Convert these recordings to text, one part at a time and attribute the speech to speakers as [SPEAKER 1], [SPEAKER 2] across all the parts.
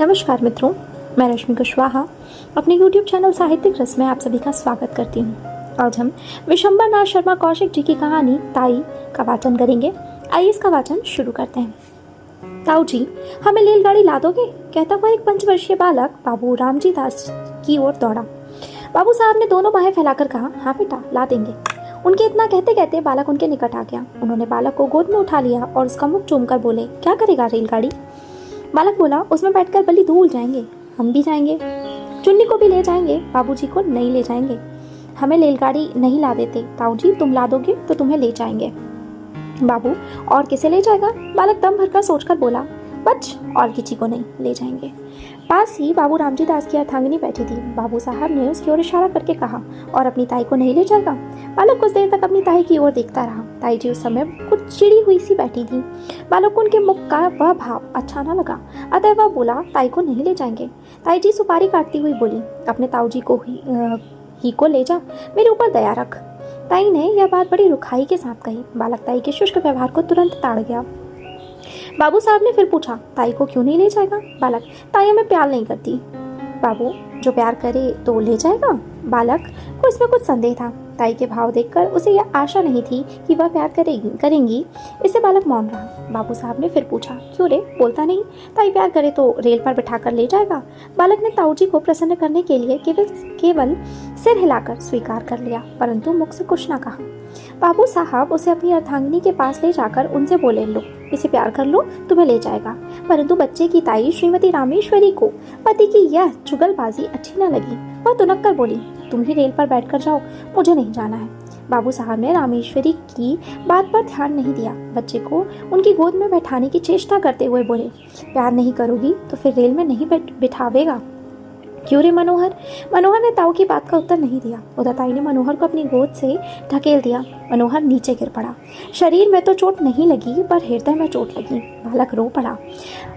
[SPEAKER 1] नमस्कार मित्रों, मैं रश्मि कुशवाहा अपने YouTube चैनल साहित्यिक रस में आप सभी का स्वागत करती हूँ। आज हम विशंबर नाथ शर्मा कौशिक जी की कहानी ताई का वाचन करेंगे। आइए इसका वाचन शुरू करते हैं। ताऊ जी, हमें रेलगाड़ी ला दोगे? कहता हुआ एक 5 वर्षीय बालक बाबू रामजी दास की ओर दौड़ा। बाबू साहब ने दोनों बाहें फैलाकर कहा, हाँ बेटा, ला देंगे। उनके इतना कहते कहते बालक उनके निकट आ गया। उन्होंने बालक को गोद में उठा लिया और उसका मुख चूमकर बोले, क्या करेगा रेलगाड़ी? बालक बोला, उसमें बैठकर बली दूर जाएंगे, हम भी जाएंगे, चुन्नी को भी ले जाएंगे, बाबूजी को नहीं ले जाएंगे। हमें रेलगाड़ी नहीं ला देते ताऊ जी, तुम ला दोगे तो तुम्हें ले जाएंगे। बाबू, और किसे ले जाएगा? बालक दम भरकर सोचकर बोला, बच, और किसी को नहीं ले जाएंगे। पास ही बाबू रामजी दास की अर्धांगिनी बैठी थी। बाबू साहब ने उसकी ओर इशारा करके कहा, और अपनी ताई को नहीं ले जाएगा? बालक कुछ देर तक अपनी ताई की ओर देखता रहा। ताई जी उस समय कुछ चिड़ी हुई सी बैठी थी। बालक को उनके मुख का वह भाव अच्छा न लगा, अतः वह बोला, ताई को नहीं ले जाएंगे। ताई जी सुपारी काटती हुई बोली, अपने ताऊ जी को ही को ले जा, मेरे ऊपर दया रख। ताई ने यह बात बड़ी रुखाई के साथ कही। बालक ताई के शुष्क व्यवहार को तुरंत ताड़ गया। बाबू साहब ने फिर पूछा, ताई को क्यों नहीं ले जाएगा? बालक, ताई हमें प्यार नहीं करती। बाबू, जो प्यार करे तो ले जाएगा? बालक को इसमें कुछ संदेह था। ताई के भाव देखकर उसे यह आशा नहीं थी कि वह प्यार करेंगी। इससे बालक मौन रहा। बाबू साहब ने फिर पूछा, क्यों रे, बोलता नहीं? ताई प्यार करे तो रेल पर बिठाकर ले जाएगा। बालक ने ताऊ जी को प्रसन्न करने के लिए केवल सिर हिलाकर स्वीकार कर लिया, परंतु मुख से कुछ न कहा। बाबू साहब उसे अपनी अर्धांगिनी के पास ले जाकर उनसे बोले, लो इसे प्यार कर लो, तुम्हें ले जाएगा। परंतु बच्चे की ताई श्रीमती रामेश्वरी को पति की यह चुगलबाजी अच्छी न लगी। वह तुनक कर बोली, तुम ही रेल पर बैठकर जाओ, मुझे नहीं जाना है। बाबू साहब ने रामेश्वरी की बात पर ध्यान नहीं दिया। बच्चे को उनकी गोद में बैठाने की चेष्टा करते हुए बोले, प्यार नहीं करोगी तो फिर रेल में नहीं बिठावेगा। क्यों रे मनोहर? मनोहर ने ताऊ की बात का उत्तर नहीं दिया। उधर ताई ने मनोहर को अपनी गोद से ढकेल दिया। मनोहर नीचे गिर पड़ा। शरीर में तो चोट नहीं लगी, पर हृदय में चोट लगी। बालक रो पड़ा।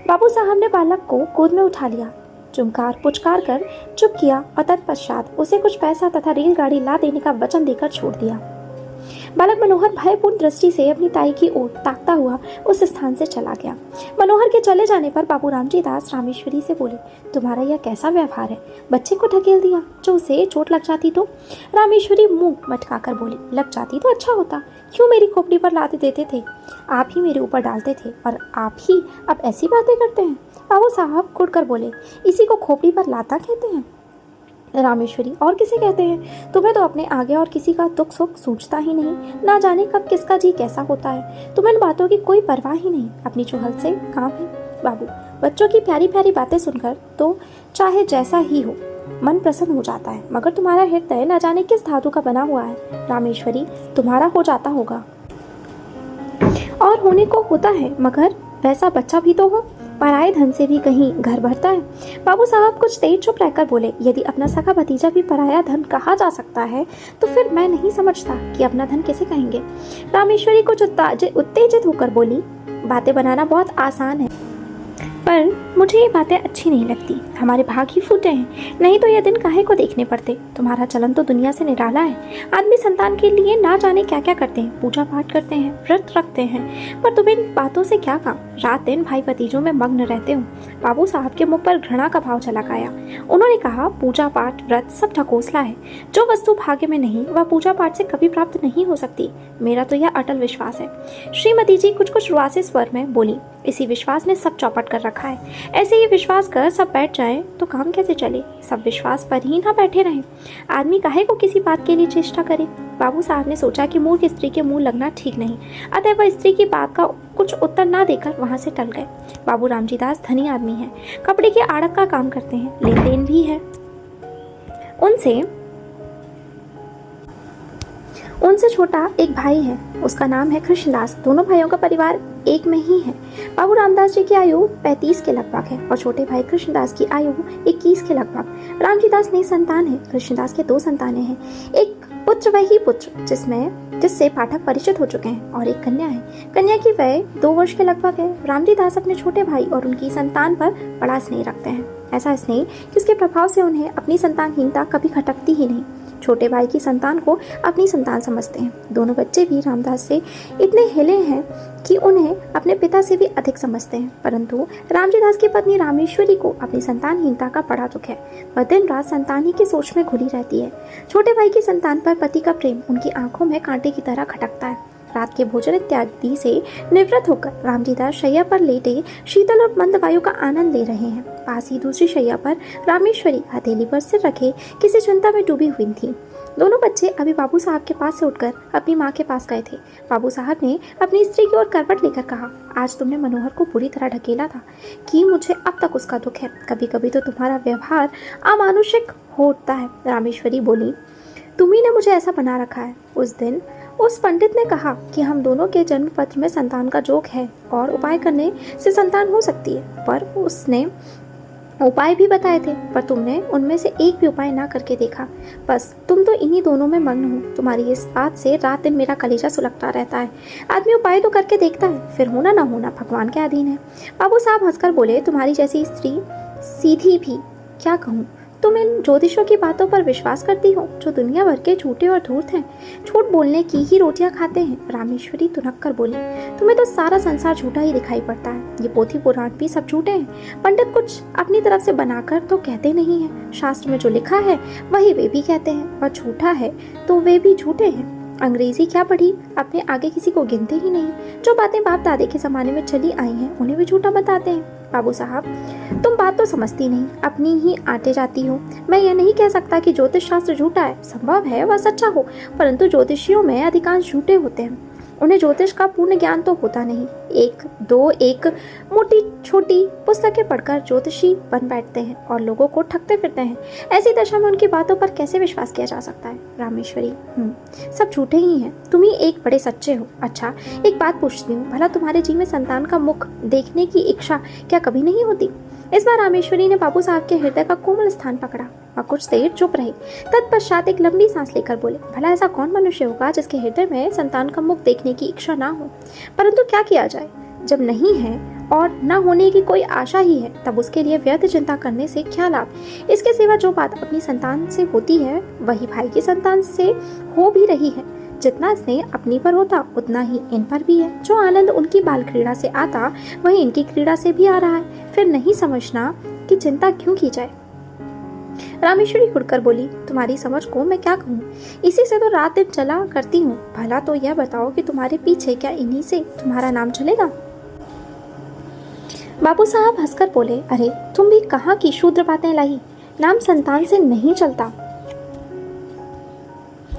[SPEAKER 1] बाबू साहब ने बालक को गोद में उठा लिया, चुमकार पुचकार कर चुप किया और तत्पश्चात उसे कुछ पैसा तथा रेलगाड़ी ला देने का वचन देकर छोड़ दिया। बालक मनोहर भयपूर्ण दृष्टि से अपनी ताई की ओर ताकता हुआ उस स्थान से चला गया। मनोहर के चले जाने पर बाबू रामजी दास रामेश्वरी से बोले, तुम्हारा यह कैसा व्यवहार है? बच्चे को ढकेल दिया, जो उसे चोट लग जाती तो? रामेश्वरी मुंह मटकाकर बोली, लग जाती तो अच्छा होता, क्यों मेरी खोपड़ी पर लाते देते थे? आप ही मेरे ऊपर डालते थे और आप ही अब ऐसी बातें करते हैं। बाबू साहब कुड़कर बोले, इसी को खोपड़ी पर लाता कहते हैं? रामेश्वरी, और किसे कहते हैं? तुम्हें तो अपने आगे और किसी का दुख सुख सूझता ही नहीं, ना जाने कब किसका जी कैसा होता है। तुम्हें इन बातों की कोई परवाह ही नहीं, अपनी चुहल से काम है। बाबू, बच्चों की प्यारी प्यारी बातें सुनकर तो चाहे जैसा ही हो मन प्रसन्न हो जाता है, मगर तुम्हारा हृदय न जाने किस धातु का बना हुआ है। रामेश्वरी, तुम्हारा हो जाता होगा और होने को होता है, मगर वैसा बच्चा भी तो हो, पराये धन से भी कहीं घर भरता है। बाबू साहब कुछ देर चुप रहकर बोले, यदि अपना सगा भतीजा भी पराया धन कहा जा सकता है तो फिर मैं नहीं समझता कि अपना धन किसे कहेंगे। रामेश्वरी कुछ उत्तेजित होकर बोली, बातें बनाना बहुत आसान है, पर मुझे ये बातें अच्छी नहीं लगती। हमारे भाग ही फूटे हैं, नहीं तो यह दिन काहे को देखने पड़ते। तुम्हारा चलन तो दुनिया से निराला है। आदमी संतान के लिए ना जाने क्या क्या करते हैं, पूजा पाठ करते हैं, व्रत रखते हैं, पर तुम्हें इन बातों से क्या काम? रात दिन भाई भतीजों में मग्न रहते हो। बाबू साहब के मुख पर घृणा का भाव झलक आया। उन्होंने कहा, पूजा पाठ व्रत सब ढकोसला है। जो वस्तु भाग्य में नहीं वह पूजा पाठ से कभी प्राप्त नहीं हो सकती। मेरा तो यह अटल विश्वास है। श्रीमती जी कुछ रुआसे स्वर में बोली, इसी विश्वास ने सब चौपट कर रखा है। ऐसे ही विश्वास कर सब बैठ जाएं तो काम कैसे चले? सब विश्वास पर ही ना बैठे रहें। आदमी काहे को किसी बात के लिए चेष्टा करे? बाबू साहब ने सोचा कि मूर्ख स्त्री के मुंह लगना ठीक नहीं, अतः वह स्त्री की बात का कुछ उत्तर ना देकर वहां से टल गए। बाबू रामजी दास धनी आदमी हैं, कपड़े के आड़त का काम करते हैं, लेन देन भी है। उनसे छोटा एक भाई है, उसका नाम है कृष्णदास। दोनों भाइयों का परिवार एक में ही है। बाबू रामदास जी की आयु 35 के लगभग है और छोटे भाई कृष्णदास की आयु 21 के लगभग। रामजी दास ने संतान है। कृष्णदास के 2 संतानें हैं, एक पुत्र वही पुत्र जिससे पाठक परिचित हो चुके हैं, और एक कन्या है। कन्या की वय 2 वर्ष के लगभग है। रामजी दास अपने छोटे भाई और उनकी संतान पर बड़ा स्नेह रखते हैं, ऐसा स्नेह कि उसके प्रभाव से उन्हें अपनी संतानहीनता कभी खटकती ही नहीं। छोटे भाई की संतान को अपनी संतान समझते हैं। दोनों बच्चे भी रामदास से इतने हिले हैं कि उन्हें अपने पिता से भी अधिक समझते हैं। परंतु रामजी दास की पत्नी रामेश्वरी को अपनी संतानहीनता का बड़ा दुख है। वह दिन रात संतान ही की सोच में घुली रहती है। छोटे भाई की संतान पर पति का प्रेम उनकी आंखों में कांटे की तरह खटकता है। रात के भोजन इत्यादि से निवृत्त होकर रामजी दास शैया पर लेटे शीतल और मंद वायु का आनंद ले रहे हैं। पास ही दूसरी शैया पर रामेश्वरी हथेली पर सिर रखे किसी चिंता में डूबी हुई थी। दोनों बच्चे अभी बाबू साहब के पास से उठकर अपनी माँ के पास गए थे। बाबू साहब ने अपनी स्त्री की ओर करवट लेकर कहा, आज तुमने मनोहर को बुरी तरह ढकेला था कि मुझे अब तक उसका दुख है। कभी कभी तो तुम्हारा व्यवहार अमानुषिक हो उठता है। रामेश्वरी बोली, तुम्ही ने मुझे ऐसा बना रखा है। उस दिन उस पंडित ने कहा कि हम दोनों के जन्म पत्र में संतान का जोग है और उपाय करने से संतान हो सकती है, पर उसने उपाय भी बताए थे, पर तुमने उनमें से एक भी उपाय ना करके देखा। बस तुम तो इन्हीं दोनों में मग्न हो। तुम्हारी इस बात से रात दिन मेरा कलेजा सुलगता रहता है। आदमी उपाय तो करके देखता है, फिर होना ना होना भगवान के अधीन है। बाबू साहब हंसकर बोले, तुम्हारी जैसी स्त्री सीधी भी क्या कहूँ। तुम इन ज्योतिषों की बातों पर विश्वास करती हो जो दुनिया भर के झूठे और धूर्त हैं। झूठ बोलने की ही रोटियां खाते हैं। रामेश्वरी तुनक कर बोली, तुम्हें तो सारा संसार झूठा ही दिखाई पड़ता है। ये पोथी पुराण भी सब झूठे हैं। पंडित कुछ अपनी तरफ से बनाकर तो कहते नहीं है। शास्त्र में जो लिखा है वही वे भी कहते हैं, और झूठा है तो वे भी झूठे हैं। अंग्रेजी क्या पढ़ी, अपने आगे किसी को गिनते ही नहीं। जो बातें बाप दादे के जमाने में चली आई हैं उन्हें भी झूठा बताते हैं। बाबू साहब, तुम बात तो समझती नहीं, अपनी ही आटे जाती हो। मैं ये नहीं कह सकता कि ज्योतिष शास्त्र झूठा है, संभव है वह सच्चा हो, परंतु ज्योतिषियों में अधिकांश झूठे होते हैं। उन्हें ज्योतिष का पूर्ण ज्ञान तो होता नहीं। एक मोटी छोटी पुस्तकें पढ़कर ज्योतिषी बन बैठते हैं और लोगों को ठगते फिरते हैं। ऐसी दशा में उनकी बातों पर कैसे विश्वास किया जा सकता है। रामेश्वरी, सब झूठे ही हैं। तुम ही एक बड़े सच्चे हो। अच्छा, एक बात पूछती हूँ, भला तुम्हारे जी में संतान का मुख देखने की इच्छा क्या कभी नहीं होती। इस बार रामेश्वरी ने बाबू साहब के हृदय का कोमल स्थान पकड़ा। वह कुछ देर चुप रहे, तत्पश्चात एक लंबी सांस लेकर बोले, भला ऐसा कौन मनुष्य होगा जिसके हृदय में संतान का मुख देखने की इच्छा ना हो। परंतु क्या किया जाए, जब नहीं है और न होने की कोई आशा ही है, तब उसके लिए व्यर्थ चिंता करने से क्या लाभ। इसके सिवा जो बात अपनी संतान से होती है वही भाई की संतान से हो भी रही है। जितना स्नेह अपनी पर होता उतना ही इन पर भी है। जो आनंद उनकी बाल क्रीड़ा से आता वही इनकी क्रीड़ा से भी आ रहा है। फिर नहीं समझना कि चिंता क्यों की जाए। रामेश्वरी खुड़कर बोली, तुम्हारी समझ को मैं क्या कहूँ, इसी से तो रात दिन चला करती हूँ। भला तो यह बताओ कि तुम्हारे पीछे क्या इन्हीं से तुम्हारा नाम चलेगा। बाबू साहब हंसकर बोले, अरे तुम भी कहाँ की शूद्र बातें लाई। नाम संतान से नहीं चलता,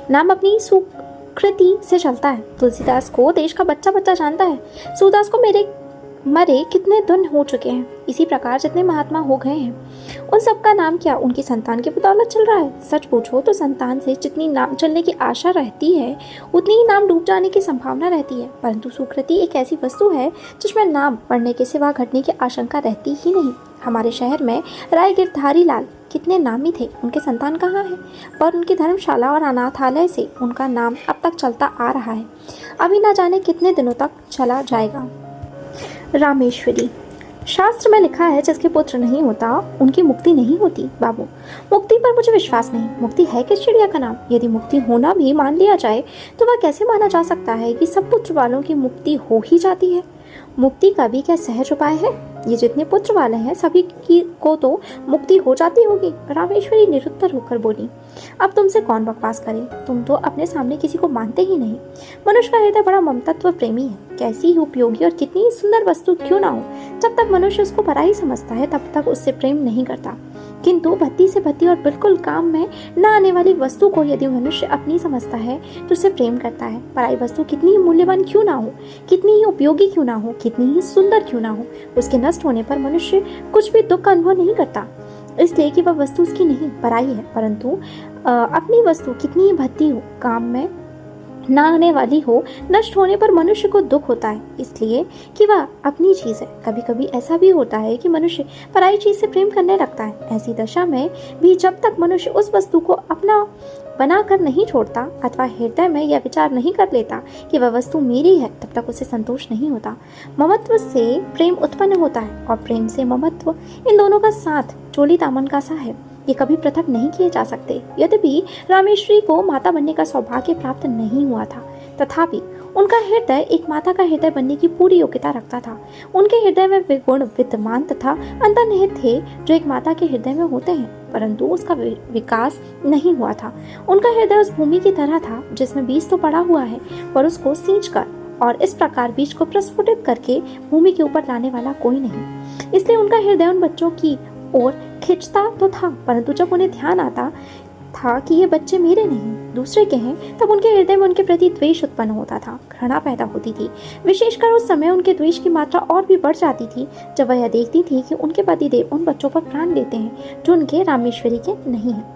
[SPEAKER 1] नाम अपनी सुकृति से चलता है। तुलसीदास को देश का बच्चा बच्चा जानता है। सूरदास को मेरे मरे कितने दिन हो चुके हैं। इसी प्रकार जितने महात्मा हो गए हैं उन सबका नाम क्या उनकी संतान की बदौलत चल रहा है। सच पूछो तो संतान से जितनी नाम चलने की आशा रहती है उतनी ही नाम डूब जाने की संभावना रहती है। परंतु सुकृति एक ऐसी वस्तु है जिसमें नाम पढ़ने के सिवा घटने की आशंका रहती ही नहीं। हमारे शहर में राय गिरधारी लाल कितने नामी थे, उनके संतान कहाँ है, पर उनकी धर्मशाला और अनाथालय से उनका नाम अब तक चलता आ रहा है। अभी ना जाने कितने दिनों तक चला जाएगा। रामेश्वरी, शास्त्र में लिखा है जिसके पुत्र नहीं होता उनकी मुक्ति नहीं होती। बाबू, मुक्ति पर मुझे विश्वास नहीं। मुक्ति है किस चिड़िया का नाम। यदि मुक्ति होना भी मान लिया जाए तो वह कैसे माना जा सकता है कि सब पुत्र वालों की मुक्ति हो ही जाती है। मुक्ति का भी क्या सहज उपाय है। ये जितने पुत्र वाले हैं सभी की को तो मुक्ति हो जाती होगी। रामेश्वरी निरुत्तर होकर बोली, अब तुमसे कौन बकवास करे, तुम तो अपने सामने किसी को मानते ही नहीं। मनुष्य का हृदय बड़ा ममतत्व प्रेमी है। कैसी ही उपयोगी और कितनी सुंदर वस्तु क्यों ना हो, जब तक मनुष्य उसको परा ही समझता है तब तक उससे प्रेम नहीं करता। किंतु भद्दी से भद्दी और बिल्कुल काम में न आने वाली वस्तु को यदि मनुष्य अपनी समझता है तो उसे प्रेम करता है। पराई वस्तु कितनी ही मूल्यवान क्यों ना हो, कितनी ही उपयोगी क्यों ना हो, कितनी ही सुंदर क्यों ना हो, उसके नष्ट होने पर मनुष्य कुछ भी दुख का अनुभव नहीं करता, इसलिए कि वह वस्तु उसकी नहीं पराई है। परंतु अपनी वस्तु कितनी ही भद्दी हो, काम में न आने वाली हो, नष्ट होने पर मनुष्य को दुख होता है, इसलिए कि वह अपनी चीज़ है। कभी कभी ऐसा भी होता है कि मनुष्य पराई चीज़ से प्रेम करने लगता है। ऐसी दशा में भी जब तक मनुष्य उस वस्तु को अपना बनाकर नहीं छोड़ता अथवा हृदय में यह विचार नहीं कर लेता कि वह वस्तु मेरी है, तब तक उसे संतोष नहीं होता। ममत्व से प्रेम उत्पन्न होता है और प्रेम से ममत्व, इन दोनों का साथ चोली दामन का सा है। ये कभी पृथक नहीं किए जा सकते। यद्यपि रामेश्वरी को माता बनने का सौभाग्य प्राप्त नहीं हुआ था, तथापि उनका हृदय एक माता का हृदय बनने की पूरी योग्यता रखता था। उनके हृदय में वे गुण विद्यमान तथा अंतर्निहित थे जो एक माता के हृदय में होते हैं, परंतु उसका विकास नहीं हुआ था। उनका हृदय उस भूमि की तरह था जिसमें बीज तो पड़ा हुआ है, पर उसको सींचकर और इस प्रकार बीज को प्रस्फुटित करके भूमि के ऊपर लाने वाला कोई नहीं। इसलिए उनका हृदय उन बच्चों की ओर खिंचता तो था, परंतु जब उन्हें ध्यान आता था कि ये बच्चे मेरे नहीं दूसरे के हैं, तब उनके हृदय में उनके प्रति द्वेष उत्पन्न होता था, घृणा पैदा होती थी। विशेषकर उस समय उनके द्वेष की मात्रा और भी बढ़ जाती थी जब वह यह देखती थी कि उनके पतिदेव उन बच्चों पर प्राण लेते हैं जो उनके रामेश्वरी के नहीं हैं।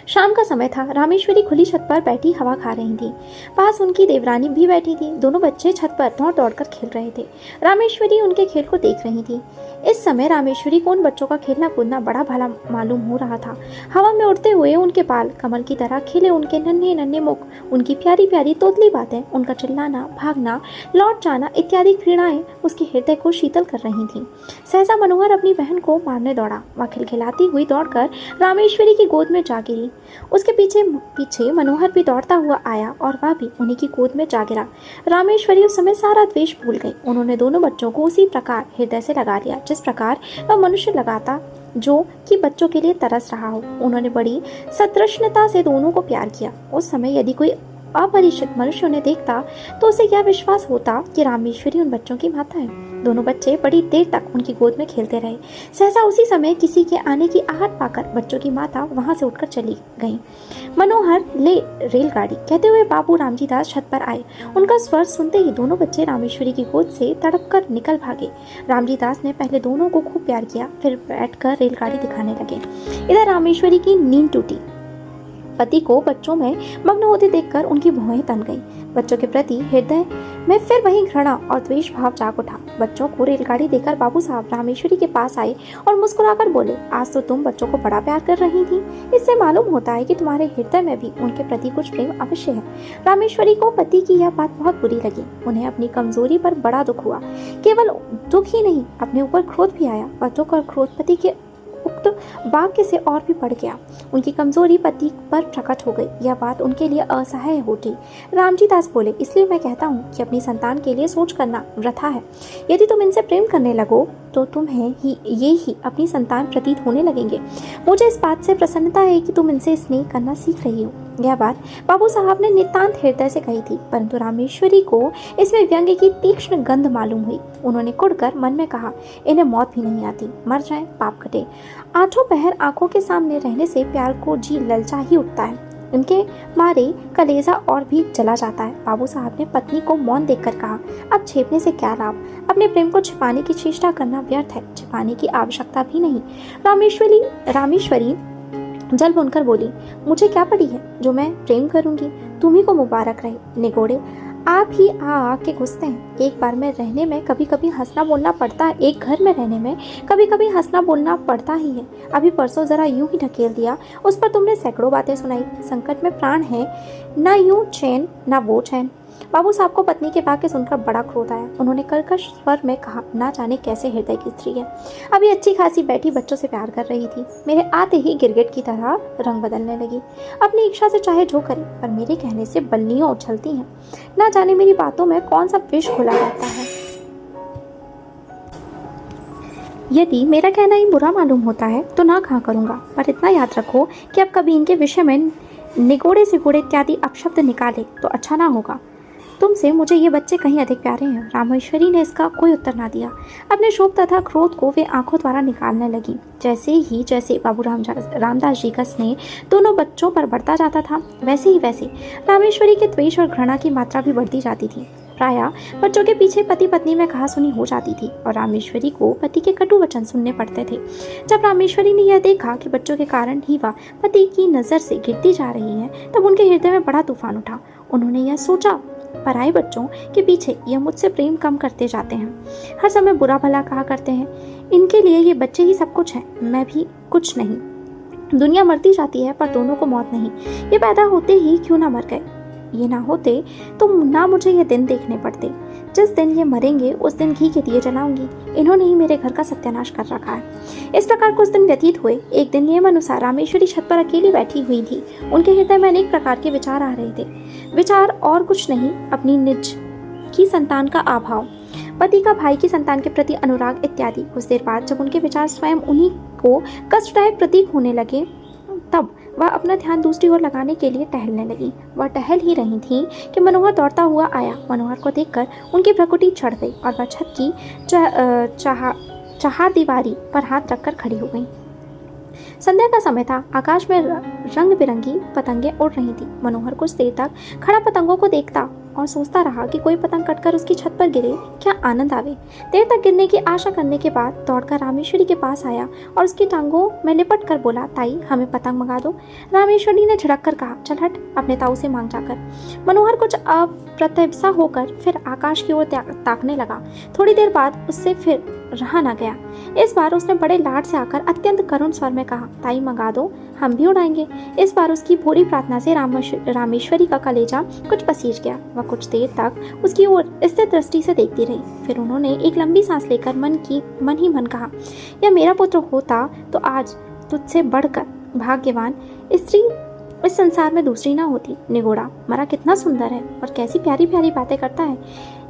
[SPEAKER 1] शाम का समय था। रामेश्वरी खुली छत पर बैठी हवा खा रही थी। पास उनकी देवरानी भी बैठी थी। दोनों बच्चे छत पर दौड़ दौड़ कर खेल रहे थे। रामेश्वरी उनके खेल को देख रही थी। इस समय रामेश्वरी को उन बच्चों का खेलना कूदना बड़ा भला मालूम हो रहा था। हवा में उड़ते हुए उनके बाल कमल की तरह खिले, उनके नन्हे नन्हे मुख, उनकी प्यारी प्यारी तोतली बातें, उनका चिल्लाना, भागना, लौट जाना इत्यादि क्रीड़ाएं उसके हृदय को शीतल कर रही थीं। सहसा मनोहर अपनी बहन को मारने दौड़ा। वह खिलखिलाती हुई दौड़कर रामेश्वरी की गोद में जा गिरी। उसके पीछे पीछे मनोहर भी दौड़ता हुआ आया और वह भी उन्हीं की गोद में जा गिरा। रामेश्वरी उस समय सारा द्वेष भूल गई। उन्होंने दोनों बच्चों को उसी प्रकार हृदय से लगा लिया जिस प्रकार वह मनुष्य लगाता जो कि बच्चों के लिए तरस रहा हो। उन्होंने बड़ी सतृष्णता से दोनों को प्यार किया। उस समय यदि कोई अपरिचित मनुष्य उन्हें देखता तो उसे यह विश्वास होता कि रामेश्वरी उन बच्चों की माता है। दोनों बच्चे बड़ी देर तक उनकी गोद में खेलते रहे। सहसा उसी समय किसी के आने की आहट पाकर बच्चों की माता वहां से उठकर चली गई। मनोहर ले रेलगाड़ी कहते हुए बाबू रामजी दास छत पर आए। उनका स्वर सुनते ही दोनों बच्चे रामेश्वरी की गोद से तड़प कर निकल भागे। रामजी दास ने पहले दोनों को खूब प्यार किया, फिर बैठकर रेलगाड़ी दिखाने लगे। इधर रामेश्वरी की नींद टूटी। पति को बच्चों में मग्न होते देखकर उनकी भौहें तन गईं। बच्चों के प्रति हृदय में फिर वही घृणा और द्वेष भाव जाग उठा। बच्चों को रेलगाड़ी देकर बाबू साहब रामेश्वरी के पास आए और मुस्कुराकर बोले, आज तो तुम बच्चों को बड़ा प्यार कर रही थी। इससे मालूम होता है कि तुम्हारे हृदय में भी उनके प्रति कुछ प्रेम अवश्य है। रामेश्वरी को पति की यह बात बहुत बुरी लगी। उन्हें अपनी कमजोरी पर बड़ा दुख हुआ। केवल दुख ही नहीं, अपने ऊपर क्रोध भी आया। वह दुख और क्रोध पति के उक्त वाक्य से और भी बढ़ गया। उनकी कमजोरी पति पर प्रकट हो गई। यह बात उनके लिए असह्य होती। रामजी दास बोले, इसलिए मैं कहता हूँ कि अपनी संतान के लिए सोच करना वृथा है। यदि तुम इनसे प्रेम करने लगो तो तुम्हें ये ही अपनी संतान प्रतीत होने लगेंगे। मुझे इस बात से प्रसन्नता है कि तुम इनसे स्नेह करना सीख रही हो। यह बात बाबू साहब ने नितांत हृदय से कही थी, परंतु रामेश्वरी को इसमें व्यंग्य की तीक्ष्ण गंध मालूम हुई। उन्होंने कुढ़कर मन में कहा, इन्हें मौत भी नहीं आती, मर जाएं, पाप कटे। आठों पहर आंखों के सामने रहने से प्यार को जी ललचा ही उठता है। इनके मारे कलेजा और भी जला जाता है। बाबू साहब ने पत्नी को मौन देखकर कहा, अब छिपने से क्या लाभ। अपने प्रेम को छिपाने की चेष्टा करना व्यर्थ है। छिपाने की आवश्यकता भी नहीं। रामेश्वरी जल बुनकर बोली, मुझे क्या पड़ी है जो मैं प्रेम करूंगी। तुम्ही को मुबारक रहे। निगोड़े आप ही आ के घुसते हैं। एक बार में रहने में कभी कभी हंसना बोलना पड़ता है। एक घर में रहने में कभी कभी हंसना बोलना पड़ता ही है। अभी परसों जरा यूं ही ढकेल दिया, उस पर तुमने सैकड़ों बातें सुनाई। संकट में प्राण है, ना यूं चैन ना वो चैन। बाबू साहब को पत्नी के वाक्य सुनकर बड़ा क्रोध आया। उन्होंने कर्कश स्वर में कहा, ना जाने कैसे हृदय की स्त्री है। अभी अच्छी खासी बैठी बच्चों से प्यार कर रही थी। मेरे आते ही गिरगिट की तरह रंग बदलने लगी। अपनी इच्छा से चाहे जो करे, पर मेरे कहने से बल्लियां उछलती हैं। ना जाने मेरी बातों में कौन सा विष घुला रहता है। यदि मेरा कहना ही बुरा मालूम होता है तो ना कहा करूँगा, पर इतना याद रखो कि अब कभी इनके विषय में निगोड़े सिगोड़े इत्यादि अपशब्द निकाले तो अच्छा ना होगा। तुमसे मुझे ये बच्चे कहीं अधिक प्यारे हैं। रामेश्वरी ने इसका कोई उत्तर ना दिया। अपने शोक तथा क्रोध को वे आंखों द्वारा निकालने लगी। जैसे बाबू रामदास जी का स्नेह दोनों बच्चों पर बढ़ता जाता था, वैसे ही रामेश्वरी के द्वेष और घृणा की मात्रा भी बढ़ती जाती थी। प्रायः बच्चों के पीछे पति पत्नी में कहासुनी हो जाती थी और रामेश्वरी को पति के कटु वचन सुनने पड़ते थे। जब रामेश्वरी ने यह देखा कि बच्चों के कारण ही वह पति की नज़र से गिरती जा रही है, तब उनके हृदय में बड़ा तूफान उठा। उन्होंने यह सोचा, पराए बच्चों के पीछे यह मुझसे प्रेम कम करते जाते हैं, हर समय बुरा भला कहा करते हैं। इनके लिए ये बच्चे ही सब कुछ हैं, मैं भी कुछ नहीं। दुनिया मरती जाती है पर दोनों को मौत नहीं। ये पैदा होते ही क्यों ना मर गए। ये ना होते तो ना मुझे ये दिन देखने पड़ते। जिस दिन ये मरेंगे उस दिन घी के दिए जलाऊंगी। इन्होंने ही मेरे घर का सत्यानाश कर रखा है। इस प्रकार कुछ दिन व्यतीत हुए। एक दिन नियमानुसार रामेश्वरी छत पर अकेली बैठी हुई थी। उनके हृदय में अनेक प्रकार के विचार आ रहे थे। विचार और कुछ नहीं, अपनी निज की संतान का अभाव, पति का भाई की संतान के प्रति अनुराग इत्यादि। कुछ देर बाद जब उनके विचार स्वयं उन्हीं को कष्टदायक प्रतीक होने लगे, तब वह अपना ध्यान दूसरी ओर लगाने के लिए टहलने लगी। वह टहल ही रही थी कि मनोहर दौड़ता हुआ आया। मनोहर को देखकर उनकी भ्रुकुटी चढ़ गई और वह छत की चहारदीवारी पर हाथ रखकर खड़ी हो गई। संध्या का समय था। आकाश में रंग बिरंगी पतंगें उड़ रही थी। मनोहर कुछ देर तक खड़ा पतंगों को देखता और सोचता रहा कि कोई पतंग कटकर उसकी छत पर गिरे, क्या आनंद आवे। देर तक गिरने की आशा करने के बाद दौड़कर रामेश्वरी के पास आया और उसकी टांगों में लिपट कर बोला, ताई हमें पतंग मंगा दो। रामेश्वरी ने झिड़क कर कहा, चल हट, अपने ताऊ से मांग जाकर। मनोहर कुछ अप्रतिभा होकर फिर आकाश की ओर ताकने लगा। थोड़ी देर बाद उससे फिर रहा न गया। इस बार उसने बड़े लाड से आकर अत्यंत करुण स्वर में कहा, ताई मंगा दो, हम भी उड़ाएंगे। इस बार उसकी भूरी प्रार्थना से रामेश्वरी का कलेजा कुछ पसीज गया। वह कुछ देर तक उसकी ओर स्थिर दृष्टि से देखती रही। फिर उन्होंने एक लंबी सांस लेकर मन ही मन कहा, यह मेरा पुत्र होता तो आज तुझसे बढ़कर भाग्यवान स्त्री इस संसार में दूसरी ना होती। निगोड़ा मरा कितना सुंदर है और कैसी प्यारी प्यारी बातें करता है।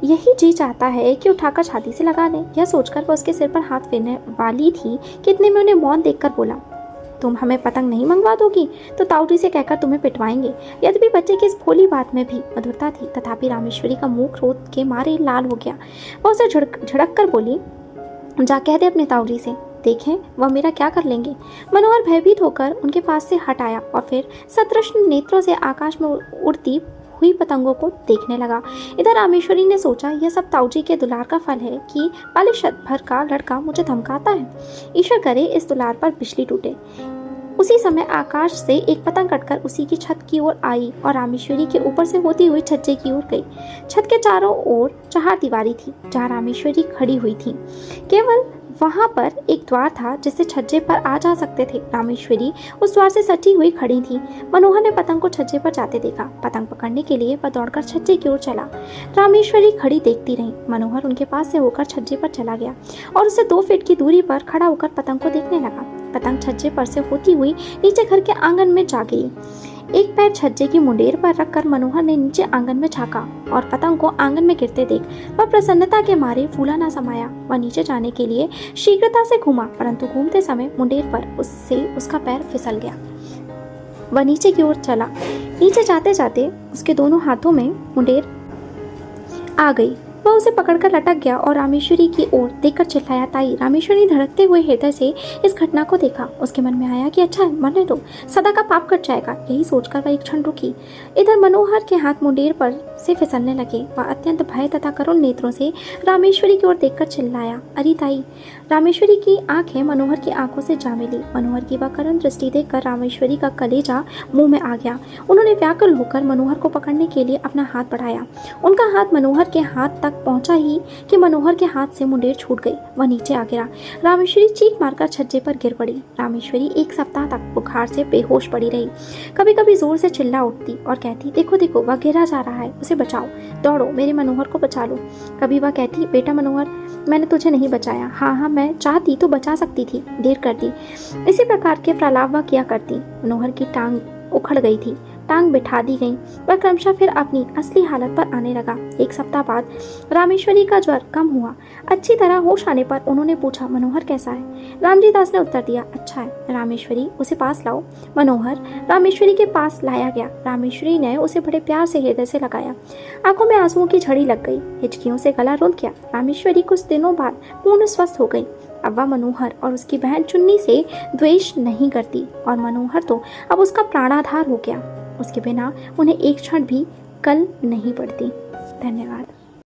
[SPEAKER 1] यही जी चाहता है कि उठाकर छाती से लगा ले। यह सोचकर वह उसके सिर पर हाथ फेरने वाली थी कि इतने में उन्हें मौन देखकर बोला, तुम हमें पतंग नहीं मंगवा दोगी तो ताऊजी से कहकर तुम्हें पिटवाएंगे। यद्यपि बच्चे की इस भोली बात में भी मधुरता थी, तथापि रामेश्वरी का मुंह क्रोध के मारे लाल हो गया। वह उसे झड़क कर बोली, जा कह दे अपने ताऊजी से, देखें वह मेरा क्या कर लेंगे। मनोहर भयभीत होकर उनके पास से हट आया और फिर सतृष्ण नेत्रों से आकाश में उड़ती हुई पतंगों को देखने लगा। इधर रामेश्वरी ने सोचा, यह सब ताऊजी के दुलार का फल है कि पाले शत भर का लड़का मुझे धमकाता है। ईश्वर करे इस दुलार पर बिजली टूटे। उसी समय आकाश से एक पतंग कटकर उसी की छत की ओर आई और रामेश्वरी के ऊपर से होती हुई छज्जे की ओर गई। छत के चारों ओर चहारदीवारी थी जहाँ रामेश्वरी खड़ी हुई थी। केवल वहां पर एक द्वार था जिससे छज्जे पर आ जा सकते थे। रामेश्वरी उस द्वार से सटी हुई खड़ी थी। मनोहर ने पतंग को छज्जे पर जाते देखा। पतंग पकड़ने के लिए वह दौड़कर छज्जे की ओर चला। रामेश्वरी खड़ी देखती रही। मनोहर उनके पास से होकर छज्जे पर चला गया और उससे 2 फीट की दूरी पर खड़ा होकर पतंग को देखने लगा। पतंग छज्जे पर से होती हुई नीचे घर के आंगन में जा गिरी। एक पैर छज्जे की मुंडेर पर रखकर मनोहर ने नीचे आंगन में झांका और पतंग को आंगन में गिरते देख वह प्रसन्नता के मारे फूला ना समाया। वह नीचे जाने के लिए शीघ्रता से घूमा, परंतु घूमते समय मुंडेर पर उससे उसका पैर फिसल गया। वह नीचे की ओर चला। नीचे जाते जाते उसके दोनों हाथों में मुंडेर आ गई। वह उसे पकड़कर लटक गया और रामेश्वरी की ओर देखकर चिल्लाया, ताई। रामेश्वरी धड़कते हुए हृदय से इस घटना को देखा। उसके मन में आया कि अच्छा है, मरने दो, सदा का पाप कट जाएगा। यही सोचकर वह एक क्षण रुकी। इधर मनोहर के हाथ मुंडेर पर से फिसलने लगे। वह अत्यंत भय तथा करुण नेत्रों से रामेश्वरी की ओर देखकर चिल्लाया, अरे ताई। रामेश्वरी की आंखें मनोहर की आंखों से जा मिली। मनोहर की वह करुण दृष्टि देखकर रामेश्वरी का कलेजा मुंह में आ गया। उन्होंने व्याकुल होकर मनोहर को पकड़ने के लिए अपना हाथ बढ़ाया। उनका हाथ मनोहर के हाथ तक पहुंचा ही कि मनोहर के हाथ से मुंडेर छूट गई। वह नीचे आ गिरा। रामेश्वरी चीख मारकर छज्जे पर गिर पड़ी। रामेश्वरी 1 सप्ताह तक बुखार से बेहोश पड़ी रही। कभी कभी जोर से चिल्ला उठती और कहती, देखो देखो वह गिरा जा रहा है, उसे बचाओ, दौड़ो, मेरे मनोहर को बचा लो। कभी वह कहती, बेटा मनोहर, मैंने तुझे नहीं बचाया। हाँ, मैं चाहती तो बचा सकती थी, देर कर दी। इसी प्रकार के प्रलाप वह किया करती। मनोहर की टांग उखड़ गई थी। टांग बिठा दी गई। वह क्रमशः फिर अपनी असली हालत पर आने लगा। 1 सप्ताह बाद रामेश्वरी का ज्वर कम हुआ। अच्छी तरह होश आने पर उन्होंने पूछा, मनोहर कैसा है? रामजी दास ने उत्तर दिया, अच्छा है। रामेश्वरी, उसे पास लाओ। मनोहर रामेश्वरी के पास लाया गया। रामेश्वरी ने उसे बड़े प्यार से हृदय से लगाया। आंखों में आंसुओं की झड़ी लग गई। हिचकियों से गला रुंध गया। रामेश्वरी कुछ दिनों बाद पूर्ण स्वस्थ हो गई। अब वह मनोहर और उसकी बहन चुन्नी से द्वेष नहीं करती और मनोहर तो अब उसका प्राणाधार हो गया। उसके बिना उन्हें एक क्षण भी कल नहीं पड़ती। धन्यवाद।